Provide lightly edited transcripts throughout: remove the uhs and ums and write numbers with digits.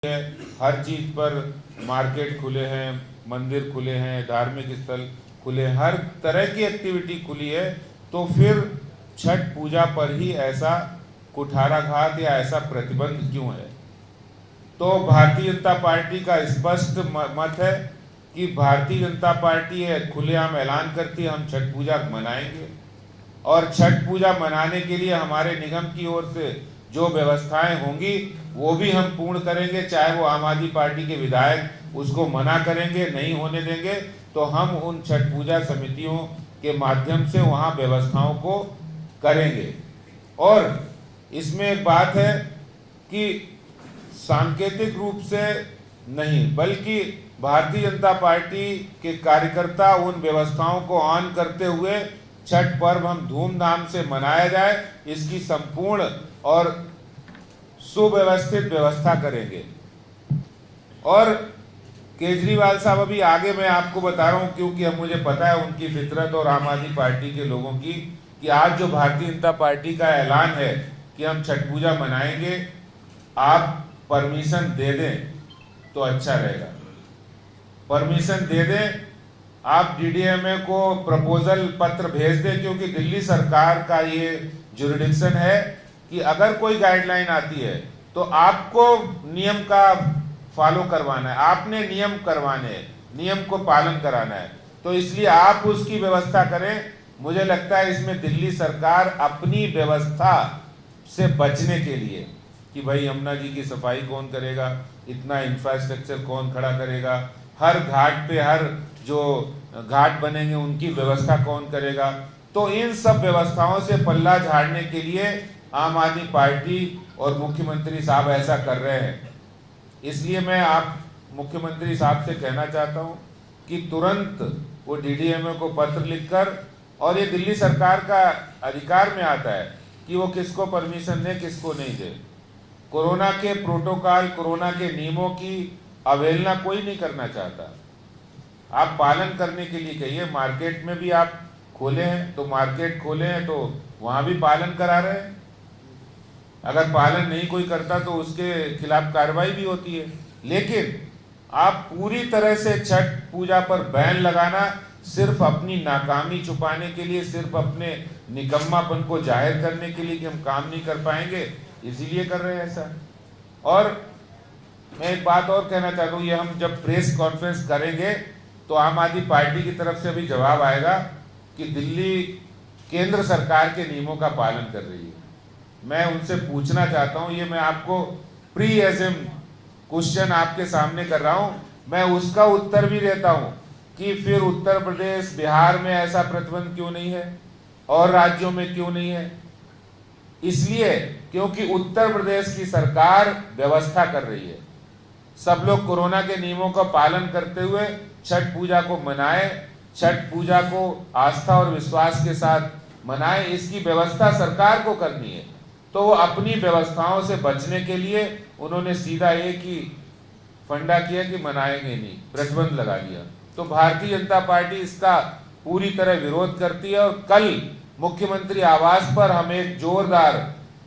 है, हर चीज पर मार्केट खुले हैं, मंदिर खुले हैं, धार्मिक स्थल खुले हैं, हर तरह की एक्टिविटी खुली है, तो फिर छठ पूजा पर ही ऐसा कुठाराघात या ऐसा प्रतिबंध क्यों है? तो भारतीय जनता पार्टी का स्पष्ट मत है कि भारतीय जनता पार्टी है खुलेआम ऐलान करती है हम छठ पूजा मनाएंगे, और छठ पूजा मनाने के लिए हमारे निगम की ओर से जो व्यवस्थाएं होंगी वो भी हम पूर्ण करेंगे। चाहे वो आम आदमी पार्टी के विधायक उसको मना करेंगे, नहीं होने देंगे, तो हम उन छठ पूजा समितियों के माध्यम से वहां व्यवस्थाओं को करेंगे। और इसमें एक बात है कि सांकेतिक रूप से नहीं, बल्कि भारतीय जनता पार्टी के कार्यकर्ता उन व्यवस्थाओं को ऑन करते हुए छठ पर्व हम धूमधाम से मनाया जाए, इसकी संपूर्ण और सुव्यवस्थित व्यवस्था करेंगे। और केजरीवाल साहब अभी आगे मैं आपको बता रहा हूं, क्योंकि अब मुझे पता है उनकी फितरत और आम आदमी पार्टी के लोगों की, कि आज जो भारतीय जनता पार्टी का ऐलान है कि हम छठ पूजा मनाएंगे, आप परमिशन दे दें तो अच्छा रहेगा। परमिशन दे दें, आप डीडीएमए को प्रपोजल पत्र भेज दें, क्योंकि दिल्ली सरकार का ये जुरिडिक्शन है कि अगर कोई गाइडलाइन आती है तो आपको नियम का फॉलो करवाना है, आपने नियम करवाने हैं, नियम को पालन कराना है, तो इसलिए आप उसकी व्यवस्था करें। मुझे लगता है इसमें दिल्ली सरकार अपनी व्यवस्था से बचने के लिए कि भाई यमुना जी की सफाई कौन करेगा, इतना इंफ्रास्ट्रक्चर कौन खड़ा करेगा, हर घाट पे हर जो घाट बनेंगे उनकी व्यवस्था कौन करेगा, तो इन सब व्यवस्थाओं से पल्ला झाड़ने के लिए आम आदमी पार्टी और मुख्यमंत्री साहब ऐसा कर रहे हैं। इसलिए मैं आप मुख्यमंत्री साहब से कहना चाहता हूं कि तुरंत वो डीडीएमए को पत्र लिखकर, और ये दिल्ली सरकार का अधिकार में आता है कि वो किसको परमिशन दे किसको नहीं दे। कोरोना के प्रोटोकॉल, कोरोना के नियमों की अवहेलना कोई नहीं करना चाहता, आप पालन करने के लिए कहिए। मार्केट में भी आप खोले हैं तो मार्केट खोले हैं तो वहां भी पालन करा रहे हैं, अगर पालन नहीं कोई करता तो उसके खिलाफ कार्रवाई भी होती है। लेकिन आप पूरी तरह से छठ पूजा पर बैन लगाना सिर्फ अपनी नाकामी छुपाने के लिए, सिर्फ अपने निकम्मापन को जाहिर करने के लिए कि हम काम नहीं कर पाएंगे, इसीलिए कर रहे हैं ऐसा। और मैं एक बात और कहना चाहता हूँ, ये हम जब प्रेस कॉन्फ्रेंस करेंगे तो आम आदमी पार्टी की तरफ से भी जवाब आएगा कि दिल्ली केंद्र सरकार के नियमों का पालन कर रही है। मैं उनसे पूछना चाहता हूं, ये मैं आपको प्री एजम क्वेश्चन आपके सामने कर रहा हूं, मैं उसका उत्तर भी देता हूं कि फिर उत्तर प्रदेश, बिहार में ऐसा प्रतिबंध क्यों नहीं है और राज्यों में क्यों नहीं है? इसलिए क्योंकि उत्तर प्रदेश की सरकार व्यवस्था कर रही है, सब लोग कोरोना के नियमों का पालन करते हुए छठ पूजा को मनाए, छठ पूजा को आस्था और विश्वास के साथ मनाए, इसकी व्यवस्था सरकार को करनी है। तो वो अपनी व्यवस्थाओं से बचने के लिए उन्होंने सीधा एक ही फंडा किया कि मनाएंगे नहीं, प्रतिबंध लगा दिया। तो भारतीय जनता पार्टी इसका पूरी तरह विरोध करती है, और कल मुख्यमंत्री आवास पर हम एक जोरदार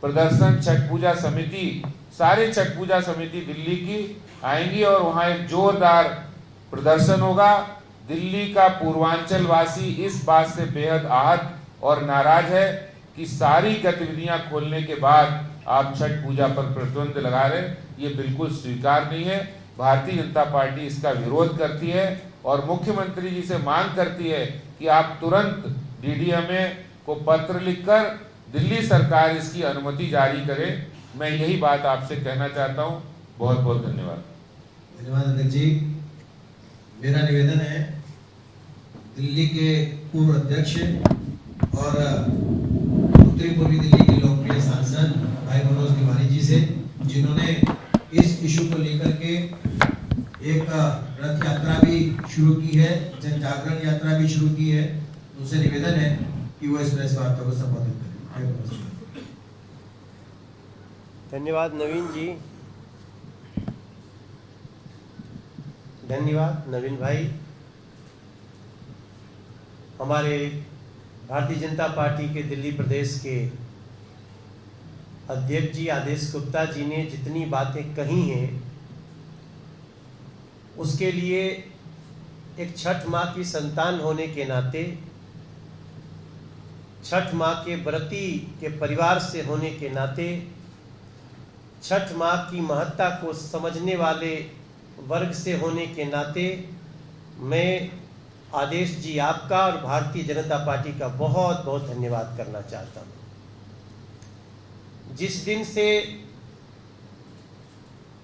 प्रदर्शन, छठ पूजा समिति, सारी छठ पूजा समिति दिल्ली की आएंगी और वहां एक जोरदार प्रदर्शन होगा। दिल्ली का पूर्वांचल वासी इस बात से बेहद आहत और नाराज है कि सारी गतिविधियां खोलने के बाद आप छठ पूजा पर प्रतिबंध लगा रहे, ये बिल्कुल स्वीकार नहीं है। भारतीय जनता पार्टी इसका विरोध करती है और मुख्यमंत्री जी से मांग करती है कि आप तुरंत डीडीएमए को पत्र लिखकर दिल्ली सरकार इसकी अनुमति जारी करे। मैं यही बात आपसे कहना चाहता हूं। बहुत बहुत धन्यवाद। धन्यवाद अध्यक्ष जी। मेरा निवेदन है दिल्ली के पूर्व अध्यक्ष और उत्तरी पूर्वी दिल्ली के लोकप्रिय सांसद भाई मनोज तिवारी जी से, जिन्होंने इस इशू को लेकर के एक रथ यात्रा भी शुरू की है, जन जागरण यात्रा भी शुरू की है, उनसे निवेदन है कि वो इस प्रेस वार्ता को संबोधित करें। धन्यवाद नवीन जी, धन्यवाद नवीन भाई। हमारे भारतीय जनता पार्टी के दिल्ली प्रदेश के अध्यक्ष जी आदेश गुप्ता जी ने जितनी बातें कही हैं उसके लिए एक छठ माँ की संतान होने के नाते, छठ माँ के व्रती के परिवार से होने के नाते, छठ माँ की महत्ता को समझने वाले वर्ग से होने के नाते मैं आदेश जी आपका और भारतीय जनता पार्टी का बहुत बहुत धन्यवाद करना चाहता हूँ। जिस दिन से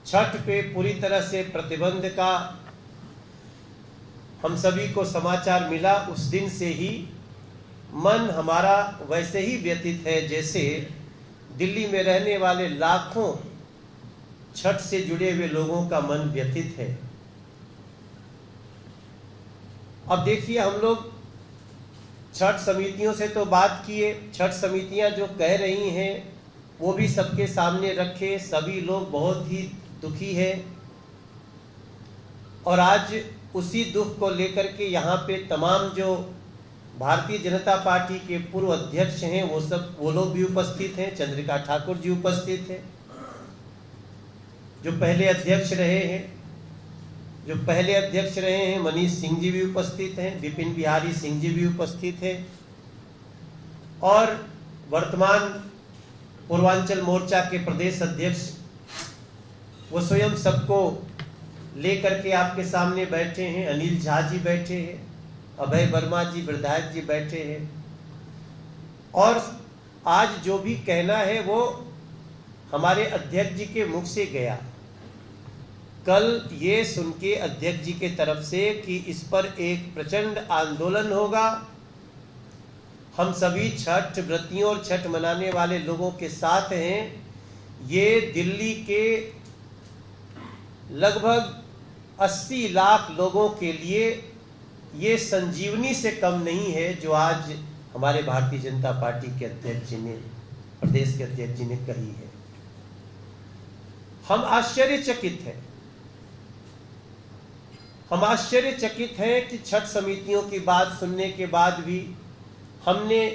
छठ पे पूरी तरह से प्रतिबंध का हम सभी को समाचार मिला, उस दिन से ही मन हमारा वैसे ही व्यतीत है जैसे दिल्ली में रहने वाले लाखों छठ से जुड़े हुए लोगों का मन व्यतीत है। अब देखिए, हम लोग छठ समितियों से तो बात किए, छठ समितियां जो कह रही हैं वो भी सबके सामने रखे, सभी लोग बहुत ही दुखी है और आज उसी दुख को लेकर के यहाँ पे तमाम जो भारतीय जनता पार्टी के पूर्व अध्यक्ष हैं वो लोग भी उपस्थित हैं। चंद्रिका ठाकुर जी उपस्थित हैं, जो पहले अध्यक्ष रहे हैं मनीष सिंह जी भी उपस्थित हैं, विपिन बिहारी सिंह जी भी उपस्थित हैं और वर्तमान पूर्वांचल मोर्चा के प्रदेश अध्यक्ष वो स्वयं सबको लेकर के आपके सामने बैठे हैं। अनिल झा जी बैठे हैं, अभय वर्मा जी विधायक जी बैठे हैं और आज जो भी कहना है वो हमारे अध्यक्ष जी के मुख से गया। कल ये सुन के अध्यक्ष जी के तरफ से कि इस पर एक प्रचंड आंदोलन होगा, हम सभी छठ व्रतियों और छठ मनाने वाले लोगों के साथ हैं। ये दिल्ली के लगभग 80 लाख लोगों के लिए ये संजीवनी से कम नहीं है जो आज हमारे भारतीय जनता पार्टी के अध्यक्ष जी ने, प्रदेश के अध्यक्ष जी ने कही है। हम आश्चर्यचकित हैं कि छठ समितियों की बात सुनने के बाद भी हमने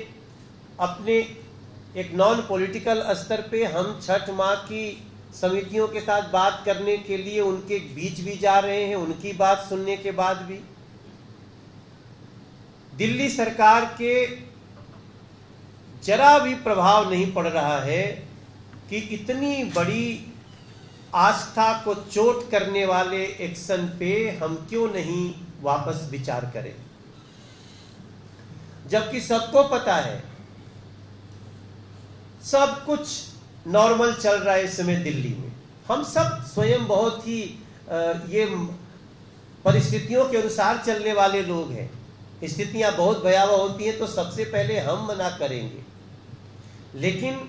अपने एक नॉन पॉलिटिकल स्तर पे हम छठ माँ की समितियों के साथ बात करने के लिए उनके बीच भी जा रहे हैं। उनकी बात सुनने के बाद भी दिल्ली सरकार के जरा भी प्रभाव नहीं पड़ रहा है कि इतनी बड़ी आस्था को चोट करने वाले एक्शन पे हम क्यों नहीं वापस विचार करें, जबकि सबको पता है सब कुछ नॉर्मल चल रहा है इस समय दिल्ली में। हम सब स्वयं बहुत ही ये परिस्थितियों के अनुसार चलने वाले लोग हैं। स्थितियां बहुत भयावह होती हैं तो सबसे पहले हम मना करेंगे, लेकिन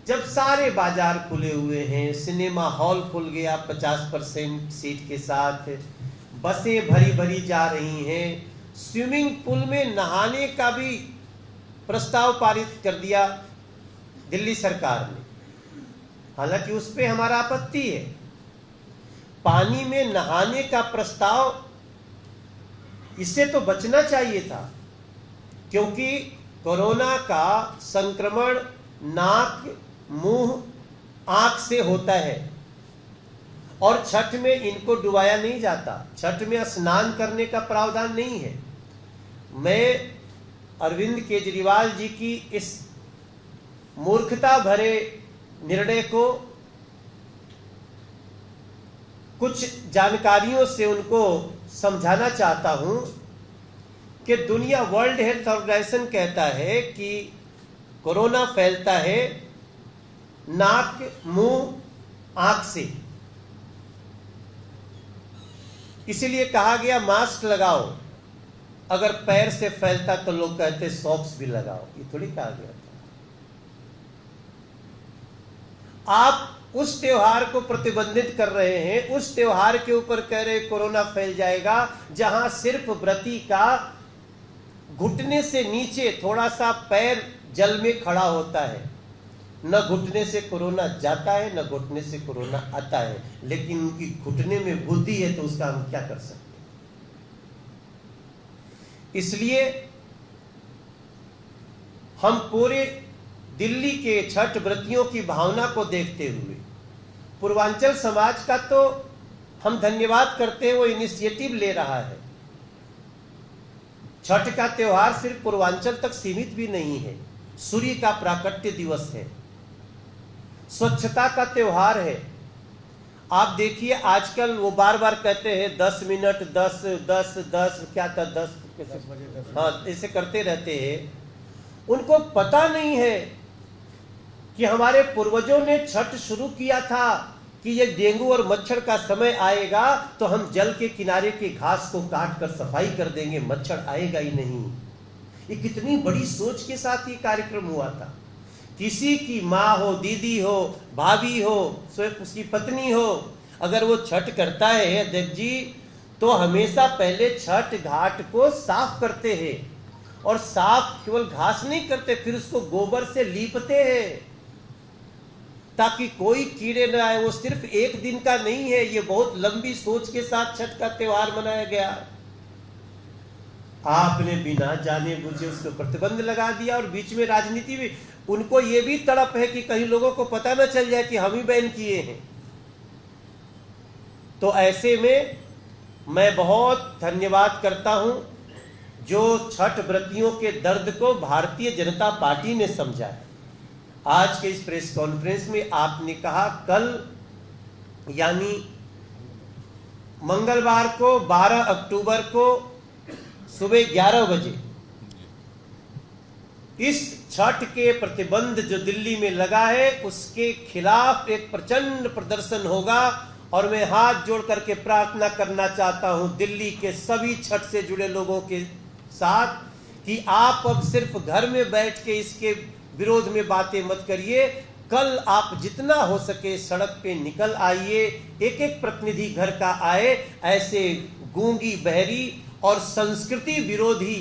जब सारे बाजार खुले हुए हैं, सिनेमा हॉल खुल गया 50% सीट के साथ, बसें भरी भरी जा रही हैं, स्विमिंग पूल में नहाने का भी प्रस्ताव पारित कर दिया दिल्ली सरकार ने, हालांकि उस पे हमारा आपत्ति है। पानी में नहाने का प्रस्ताव, इससे तो बचना चाहिए था क्योंकि कोरोना का संक्रमण नाक, मुंह, आंख से होता है और छठ में इनको डुबाया नहीं जाता। छठ में स्नान करने का प्रावधान नहीं है। मैं अरविंद केजरीवाल जी की इस मूर्खता भरे निर्णय को कुछ जानकारियों से उनको समझाना चाहता हूं कि दुनिया, वर्ल्ड हेल्थ ऑर्गेनाइजेशन कहता है कि कोरोना फैलता है नाक, मुंह, आंख से। इसीलिए कहा गया मास्क लगाओ, अगर पैर से फैलता तो लोग कहते सॉक्स भी लगाओ, ये थोड़ी कहा गया था। आप उस त्योहार को प्रतिबंधित कर रहे हैं, उस त्योहार के ऊपर कह रहे कोरोना फैल जाएगा, जहां सिर्फ व्रती का घुटने से नीचे थोड़ा सा पैर जल में खड़ा होता है। न घुटने से कोरोना जाता है न घुटने से कोरोना आता है, लेकिन उनकी घुटने में बुद्धि है तो उसका हम क्या कर सकते हैं। इसलिए हम पूरे दिल्ली के छठ व्रतियों की भावना को देखते हुए पूर्वांचल समाज का तो हम धन्यवाद करते हैं, वो इनिशिएटिव ले रहा है। छठ का त्योहार सिर्फ पूर्वांचल तक सीमित भी नहीं है, सूर्य का प्राकट्य दिवस है, स्वच्छता का त्योहार है। आप देखिए आजकल वो बार बार कहते हैं 10 मिनट 10 10 10 क्या था 10 हाँ ऐसे करते रहते हैं। उनको पता नहीं है कि हमारे पूर्वजों ने छठ शुरू किया था कि ये डेंगू और मच्छर का समय आएगा तो हम जल के किनारे के घास को काट कर सफाई कर देंगे, मच्छर आएगा ही नहीं। ये कितनी बड़ी सोच के साथ ये कार्यक्रम हुआ था। किसी की माँ हो, दीदी हो, भाभी हो, स्वयं उसकी पत्नी हो, अगर वो छठ करता है अध्यक्ष जी, तो हमेशा पहले छठ घाट को साफ करते हैं, और साफ केवल घास नहीं करते, फिर उसको गोबर से लीपते हैं ताकि कोई कीड़े न आए। वो सिर्फ एक दिन का नहीं है, ये बहुत लंबी सोच के साथ छठ का त्योहार मनाया गया। आपने बिना जाने बुझे उसको प्रतिबंध लगा दिया, और बीच में राजनीति भी। उनको ये भी तड़प है कि कहीं लोगों को पता न चल जाए कि हम ही बैन किए हैं। तो ऐसे में मैं बहुत धन्यवाद करता हूं जो छठ व्रतियों के दर्द को भारतीय जनता पार्टी ने समझा है। आज के इस प्रेस कॉन्फ्रेंस में आपने कहा कल यानी मंगलवार को 12 अक्टूबर को सुबह 11 बजे इस छठ के प्रतिबंध जो दिल्ली में लगा है उसके खिलाफ एक प्रचंड प्रदर्शन होगा। और मैं हाथ जोड़ करके प्रार्थना करना चाहता हूं दिल्ली के सभी छठ से जुड़े लोगों के साथ कि आप अब सिर्फ घर में बैठ के इसके विरोध में बातें मत करिए। कल आप जितना हो सके सड़क पे निकल आइए, एक एक प्रतिनिधि घर का आए। ऐसे गूंगी, बहरी और संस्कृति विरोधी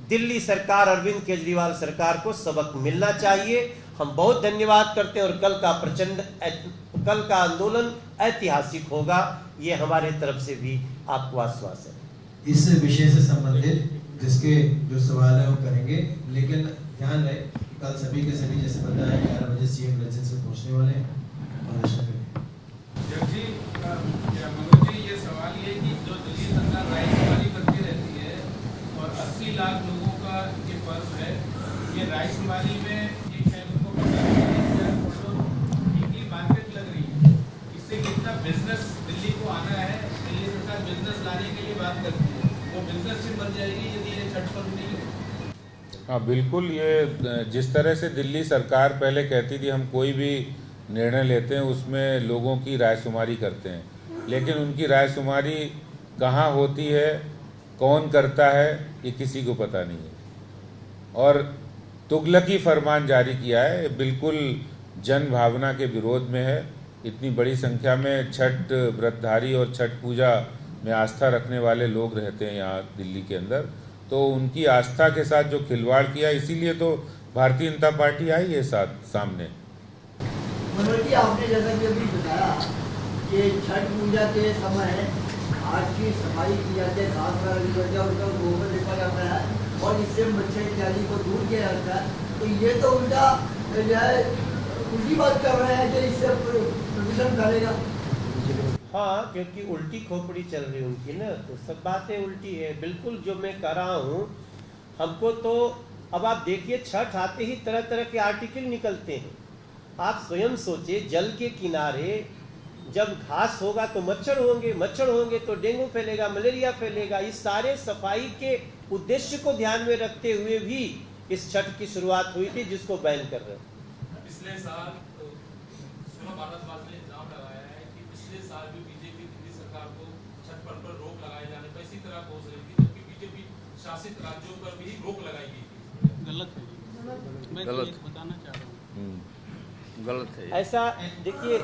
दिल्ली सरकार, अरविंद केजरीवाल सरकार को सबक मिलना चाहिए। हम बहुत धन्यवाद करते हैं, और कल का आंदोलन ऐतिहासिक होगा, ये हमारे तरफ से भी आपको आश्वासन है। इस विषय से संबंधित जिसके जो सवाल है वो करेंगे, लेकिन ध्यान रहे कल सभी के सभी जैसे बताया 11 बजे सीएम रेजिडेंस से पहुंचने वाले हैं। जी मनोज जी, ये सवाल ये कि जो दिल्ली सरकार राइसवाली करती रहती है और 80 लाख लोगों का ये पर्व है, ये राइसवाली में एक है उनको मार्केट लग रही है, इससे कितना बिजनेस दिल्ली को आना है। दिल्ली सरकार बिजनेस लाने के लिए बात करती है, वो बिजनेस से बन जाएगी यदि ये छठ पर्व नहीं हो। हाँ बिल्कुल, ये जिस तरह से दिल्ली सरकार पहले कहती थी हम कोई भी निर्णय लेते हैं उसमें लोगों की रायशुमारी करते हैं, लेकिन उनकी रायशुमारी कहाँ होती है, कौन करता है, ये किसी को पता नहीं है। और तुगलकी फरमान जारी किया है, ये बिल्कुल जन भावना के विरोध में है। इतनी बड़ी संख्या में छठ व्रतधारी और छठ पूजा में आस्था रखने वाले लोग रहते हैं यहाँ दिल्ली के अंदर, तो उनकी आस्था के साथ जो खिलवाड़ किया, इसीलिए तो भारतीय जनता पार्टी आई है सामने। मनोज जी, आपने जैसा कि अभी बताया कि छठ पूजा के समय घाट की सफाई की जाती है, घास वगैरह उनका गोबर लिपा जाता है और इससे मच्छर इत्यादि को दूर किया जाता है, तो ये तो उल्टा जो है उल्टी बात कर रहे हैं कि इससे प्रदूषण फैलेगा। हाँ, क्योंकि उल्टी खोपड़ी चल रही है उनकी ना, तो सब बातें उल्टी है। बिल्कुल जो मैं कह रहा हूँ, हमको तो अब आप देखिए छठ आते ही तरह तरह के आर्टिकल निकलते हैं। आप स्वयं सोचिए, जल के किनारे जब घास होगा तो मच्छर होंगे, मच्छर होंगे तो डेंगू फैलेगा, मलेरिया फैलेगा। इस सारे सफाई के उद्देश्य को ध्यान में रखते हुए भी इस छठ की शुरुआत हुई थी, जिसको बैन कर रहे हैं। पिछले साल भारतवासी ने इल्जाम लगाया है कि पिछले साल भी बीजेपी दिल्ली सरकार को छठ पर्व पर रोक लगाए जाने पर इसी तरह पहुंच रही थी, जबकि बीजेपी शासित राज्यों पर भी रोक लगाई गई थी। गलत है, मैं गलत बताना चाह रहा हूँ, गलत है। ऐसा देखिए,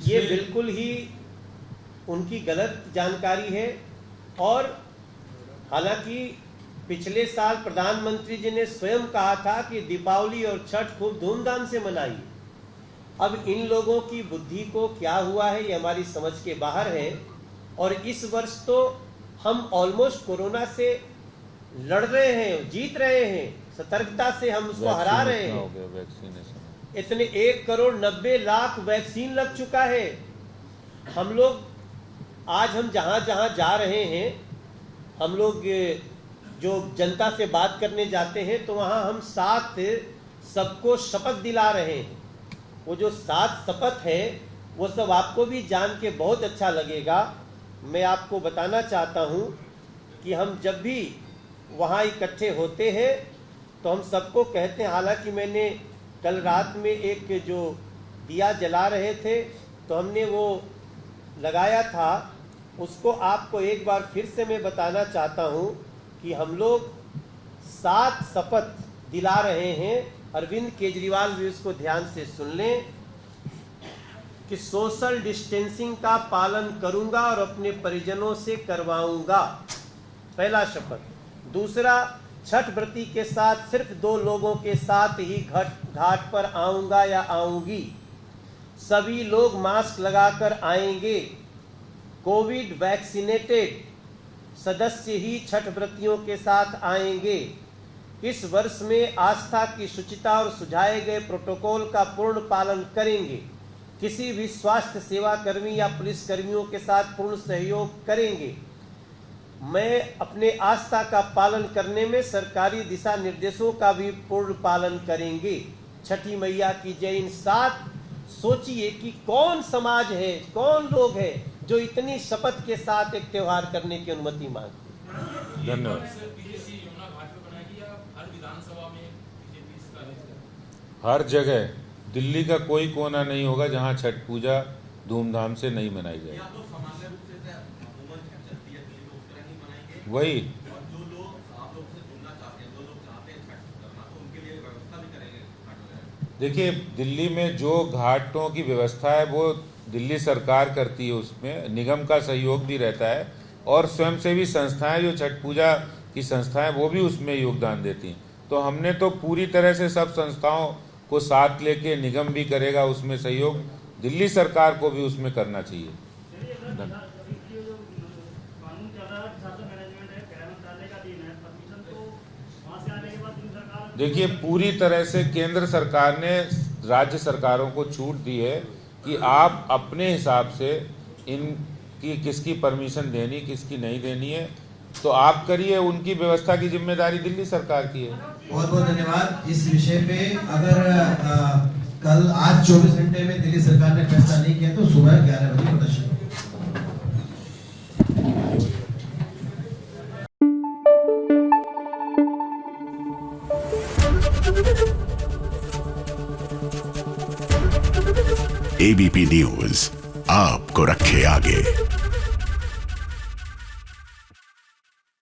ये बिल्कुल ही उनकी गलत जानकारी है। और हालांकि पिछले साल प्रधानमंत्री जी ने स्वयं कहा था कि दीपावली और छठ खूब धूमधाम से मनाइए। अब इन लोगों की बुद्धि को क्या हुआ है, ये हमारी समझ के बाहर है। और इस वर्ष तो हम ऑलमोस्ट कोरोना से लड़ रहे हैं, जीत रहे हैं, सतर्कता से हम उसको हरा रहे हैं। इतने 1,90,00,000 वैक्सीन लग चुका है। हम लोग आज हम जहाँ जहाँ जा रहे हैं, हम लोग जो जनता से बात करने जाते हैं तो वहाँ हम 7 सबको शपथ दिला रहे हैं। वो जो 7 शपथ है वो सब आपको भी जान के बहुत अच्छा लगेगा। मैं आपको बताना चाहता हूँ कि हम जब भी वहाँ इकट्ठे होते हैं तो हम सबको कहते हैं, हालांकि मैंने कल रात में एक जो दिया जला रहे थे तो हमने वो लगाया था, उसको आपको एक बार फिर से मैं बताना चाहता हूँ कि हम लोग 7 शपथ दिला रहे हैं। अरविंद केजरीवाल भी उसको ध्यान से सुन लें कि सोशल डिस्टेंसिंग का पालन करूंगा और अपने परिजनों से करवाऊंगा, पहला शपथ। दूसरा, छठ व्रती के साथ सिर्फ 2 लोगों के साथ ही घाट पर आऊंगा या आऊंगी। सभी लोग मास्क लगाकर आएंगे। कोविड वैक्सीनेटेड सदस्य ही छठ व्रतियों के साथ आएंगे। इस वर्ष में आस्था की शुचिता और सुझाए गए प्रोटोकॉल का पूर्ण पालन करेंगे। किसी भी स्वास्थ्य सेवा कर्मी या पुलिस कर्मियों के साथ पूर्ण सहयोग करेंगे। मैं अपने आस्था का पालन करने में सरकारी दिशा निर्देशों का भी पूर्ण पालन करेंगे। छठी मैया की जय। इन 7 सोचिए कि कौन समाज है, कौन लोग हैं जो इतनी शपथ के साथ एक त्योहार करने की अनुमति मांगते। धन्यवाद। बीजेपी यमुना घाट पे बनाएगी या हर विधानसभा में बीजेपी इसका अरेंज करेगी? हर जगह, दिल्ली का कोई कोना नहीं होगा जहां छठ पूजा धूमधाम से नहीं मनाई जाएगी। या तो सामान्य रूप से अमूमन छठ चलती है, दिल्ली में उस तरह ही मनाएंगे। वही और जो लोग आप लोग से जुड़ना चाहते हैं, जो लोग चाहते हैं छठ करना, तो उनके लिए व्यवस्था भी करेंगे घाट वगैरह। देखिए, दिल्ली में जो घाटों की व्यवस्था है वो दिल्ली सरकार करती है, उसमें निगम का सहयोग भी रहता है और स्वयंसेवी संस्थाएं जो छठ पूजा की संस्थाएं वो भी उसमें योगदान देती हैं। तो हमने तो पूरी तरह से सब संस्थाओं को साथ लेके, निगम भी करेगा उसमें सहयोग, दिल्ली सरकार को भी उसमें करना चाहिए। देखिए, पूरी तरह से केंद्र सरकार ने राज्य सरकारों को छूट दी है कि आप अपने हिसाब से इनकी किसकी परमिशन देनी, किसकी नहीं देनी है तो आप करिए, उनकी व्यवस्था की जिम्मेदारी दिल्ली सरकार की है। बहुत बहुत धन्यवाद। इस विषय पे अगर कल आज 24 घंटे में दिल्ली सरकार ने फैसला नहीं किया तो सुबह 11 बजे प्रदर्शन। एबीपी न्यूज आपको रखे आगे।